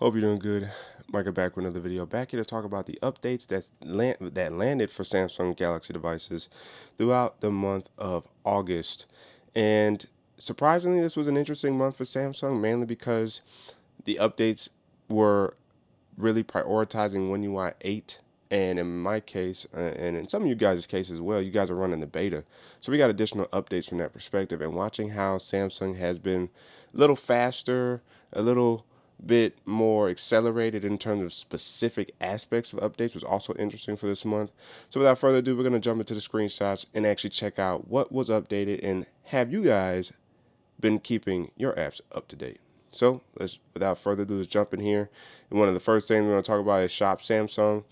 Hope you're doing good. Micah back with another video. Back here to talk about the updates that landed for Samsung Galaxy devices throughout the month of August. And surprisingly, this was an interesting month for Samsung, mainly because the updates were really prioritizing One UI 8. And in my case, and in some of you guys' case as well, you guys are running the beta. So we got additional updates from that perspective. And watching how Samsung has been a little faster, a little bit more accelerated in terms of specific aspects of updates was also interesting for this month. So without further ado, we're going to jump into the screenshots and actually check out what was updated and have you guys been keeping your apps up to date. So without further ado, let's jump in here. And one of the first things we're going to talk about is Shop Samsung.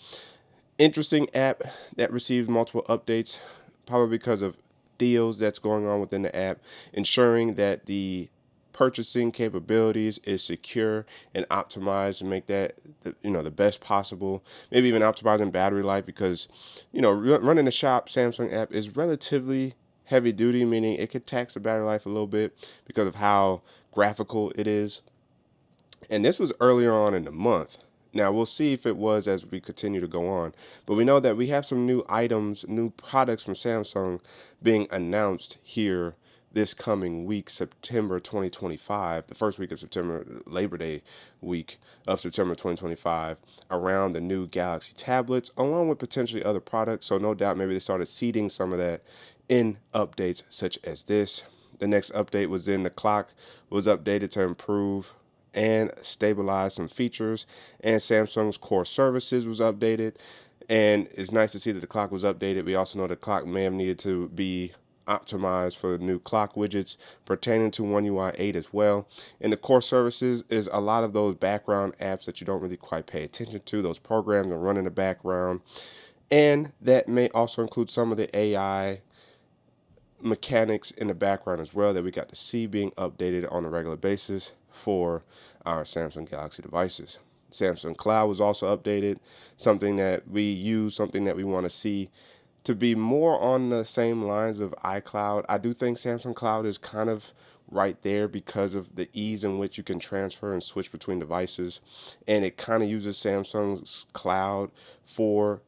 Interesting app that receives multiple updates, probably because of deals that's going on within the app, ensuring that the purchasing capabilities is secure and optimized to make that the best possible. Maybe even optimizing battery life because running the Shop Samsung app is relatively heavy duty, meaning it could tax the battery life a little bit because of how graphical it is. And this was earlier on in the month. Now we'll see if it was as we continue to go on. But we know that we have some new items, new products from Samsung being announced here this coming week, September 2025, the first week of September, Labor Day week of September 2025, around the new Galaxy tablets, along with potentially other products. So no doubt maybe they started seeding some of that in updates such as this. The next update was the clock was updated to improve and stabilize some features, and Samsung's core services was updated. And it's nice to see that the clock was updated. We also know the clock may have needed to be optimized for the new clock widgets pertaining to One UI 8 as well. And the core services is a lot of those background apps that you don't really quite pay attention to, those programs that run in the background. And that may also include some of the AI mechanics in the background as well that we got to see being updated on a regular basis for our Samsung Galaxy devices. Samsung Cloud was also updated, something that we use, something that we want to see to be more on the same lines of iCloud. I do think Samsung Cloud is kind of right there because of the ease in which you can transfer and switch between devices, and it kind of uses Samsung's Cloud for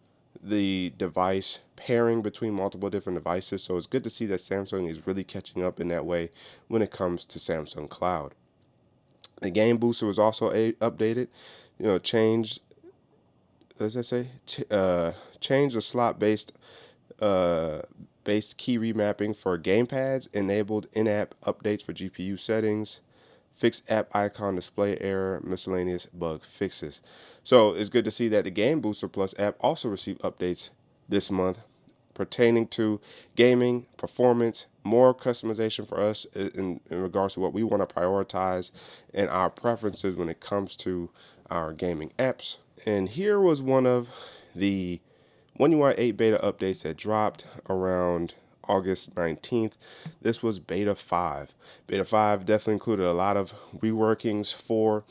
the device pairing between multiple different devices. So it's good to see that Samsung is really catching up in that way when it comes to Samsung Cloud. The game booster was also updated, changed, as I say, changed the slot based key remapping for gamepads, enabled in-app updates for GPU settings, fixed app icon display error, miscellaneous bug fixes. So it's good to see that the Game Booster Plus app also received updates this month pertaining to gaming, performance, more customization for us in regards to what we want to prioritize and our preferences when it comes to our gaming apps. And here was one of the One UI 8 beta updates that dropped around August 19th. This was Beta 5. Beta 5 definitely included a lot of reworkings for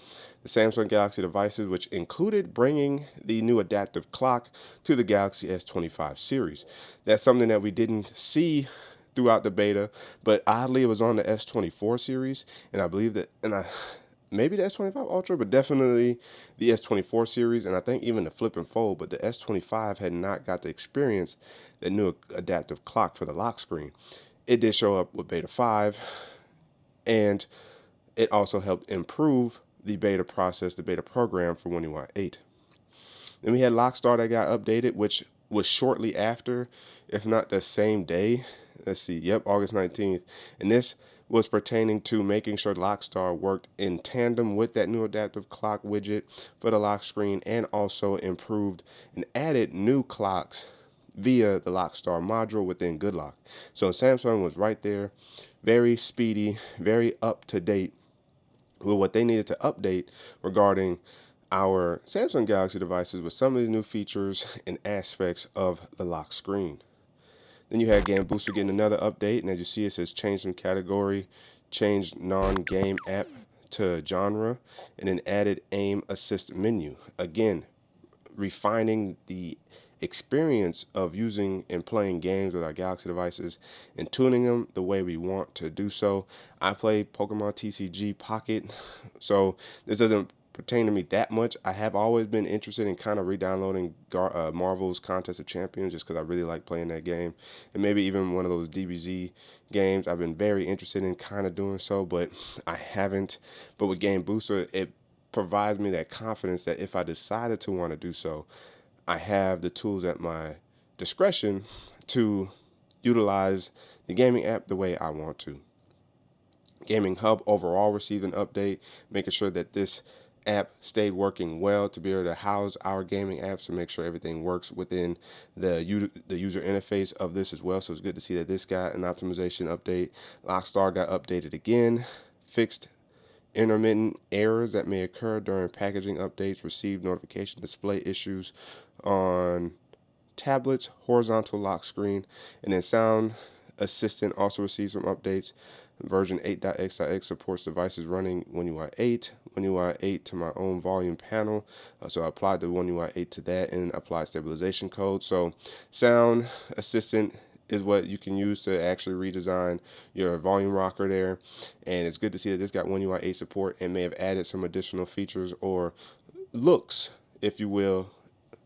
the Samsung Galaxy devices, which included bringing the new adaptive clock to the Galaxy S25 series. That's something that we didn't see throughout the beta, but oddly it was on the S24 series, and I believe that, maybe the S25 Ultra, but definitely the S24 series, and I think even the Flip and Fold, but the S25 had not got to experience the new adaptive clock for the lock screen. It did show up with Beta 5, and it also helped improve the beta process, the beta program for One UI 8. Then we had Lockstar that got updated, which was shortly after, if not the same day. Let's see, yep, August 19th. And this was pertaining to making sure Lockstar worked in tandem with that new adaptive clock widget for the lock screen, and also improved and added new clocks via the Lockstar module within GoodLock. So Samsung was right there, very speedy, very up to date with what they needed to update regarding our Samsung Galaxy devices with some of these new features and aspects of the lock screen. Then you had Game Booster getting another update, and as you see, it says change some category, changed non-game app to genre, and then added aim assist menu. Again, refining the experience of using and playing games with our Galaxy devices and tuning them the way we want to do so. I play Pokemon TCG Pocket, so this doesn't pertain to me that much. I have always been interested in kind of re-downloading Marvel's Contest of Champions just because I really like playing that game, and maybe even one of those DBZ games. I've been very interested in kind of doing so, but I haven't. But with Game Booster, it provides me that confidence that if I decided to want to do so, I have the tools at my discretion to utilize the gaming app the way I want to. Gaming Hub overall received an update, making sure that this app stayed working well to be able to house our gaming apps to make sure everything works within the user interface of this as well. So it's good to see that this got an optimization update. Lockstar got updated again, fixed intermittent errors that may occur during packaging updates, received notification display issues on tablets, horizontal lock screen, and then Sound Assistant also received some updates. Version 8.x.x supports devices running One UI 8, One UI 8 to my own volume panel. So I applied the One UI 8 to that and applied stabilization code. So Sound Assistant is what you can use to actually redesign your volume rocker there. And it's good to see that this got One UI 8 support and may have added some additional features or looks, if you will,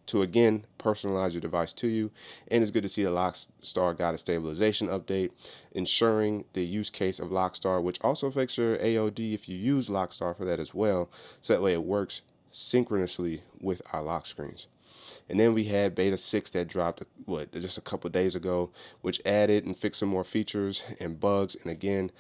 to again personalize your device to you. And it's good to see the Lockstar got a stabilization update, ensuring the use case of Lockstar, which also affects your AOD if you use Lockstar for that as well. So that way it works synchronously with our lock screens. And then we had beta 6 that dropped just a couple days ago, which added and fixed some more features and bugs, and again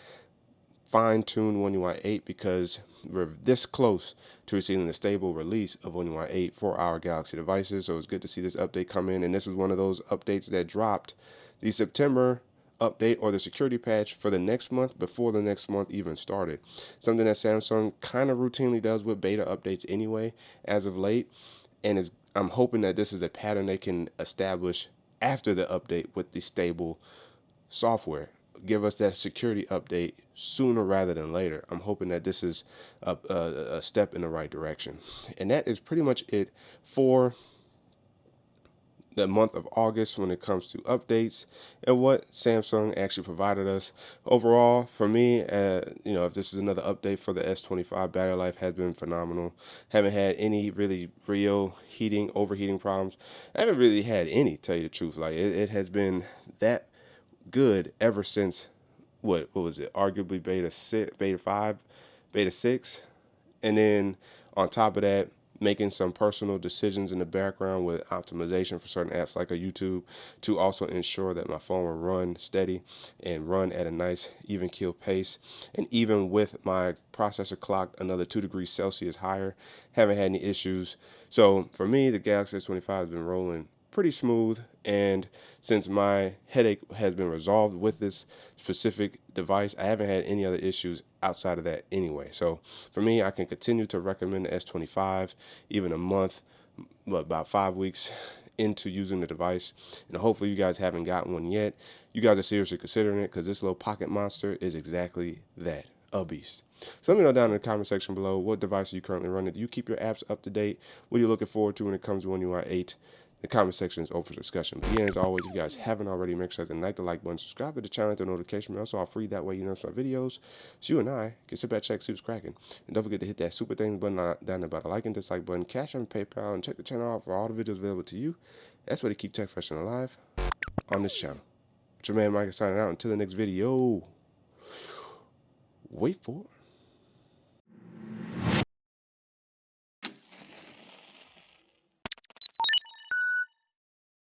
fine-tune One UI 8 because we're this close to receiving the stable release of One UI 8 for our Galaxy devices. So it's good to see this update come in, and this is one of those updates that dropped the September update or the security patch for the next month before the next month even started. Something that Samsung kind of routinely does with beta updates anyway as of late, and I'm hoping that this is a pattern they can establish after the update with the stable software. Give us that security update sooner rather than later. I'm hoping that this is a step in the right direction. And that is pretty much it for the month of August when it comes to updates and what Samsung actually provided us. Overall, for me, if this is another update for the S25, battery life has been phenomenal. Haven't had any really real overheating problems. I haven't really had any, tell you the truth. Like it has been that good ever since what was it? Arguably beta 6, beta 5, beta 6, and then on top of that, making some personal decisions in the background with optimization for certain apps like a YouTube to also ensure that my phone will run steady and run at a nice even keel pace. And even with my processor clocked another 2 degrees Celsius higher, haven't had any issues. So for me, the Galaxy S25 has been rolling pretty smooth, and since my headache has been resolved with this specific device, I haven't had any other issues outside of that anyway. So for me, I can continue to recommend the S25 even a month, about 5 weeks into using the device. And hopefully you guys haven't gotten one yet. You guys are seriously considering it because this little pocket monster is exactly that, a beast. So let me know down in the comment section below what device are you currently running. Do you keep your apps up to date? What are you looking forward to when it comes to One UI 8? The comment section is open for discussion. But again, as always, if you guys haven't already, make sure to hit the like button, subscribe to the channel, hit the notification bell, so I'll free that way you know some videos. So you and I can sit back, check, see what's cracking. And don't forget to hit that super thing button down there by the like and dislike button, Cash App and PayPal, and check the channel out for all the videos available to you. That's where to keep tech fresh and alive on this channel. It's your man Micah signing out. Until the next video, wait for it.